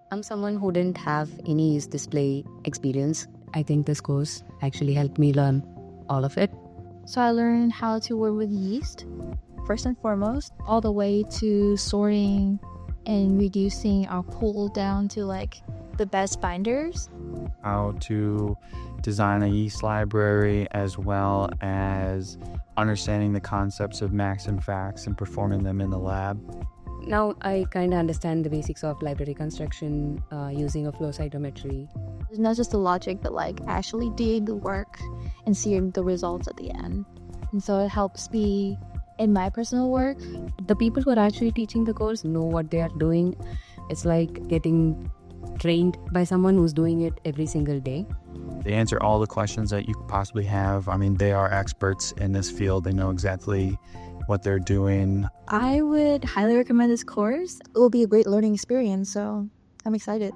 I'm someone who didn't have any yeast display experience. I think this course actually helped me learn all of it. So I learned how to work with yeast, first and foremost, all the way to sorting and reducing our pool down to like the best binders. How to design a yeast library, as well as understanding the concepts of max and fax and performing them in the lab. Now I kind of understand the basics of library construction using a flow cytometry. It's not just the logic, but like actually doing the work and seeing the results at the end. And so it helps me in my personal work. The people who are actually teaching the course know what they are doing. It's like getting trained by someone who's doing it every single day. They answer all the questions that you could possibly have. I mean, they are experts in this field. They know exactly what they're doing. I would highly recommend this course. It will be a great learning experience, so I'm excited.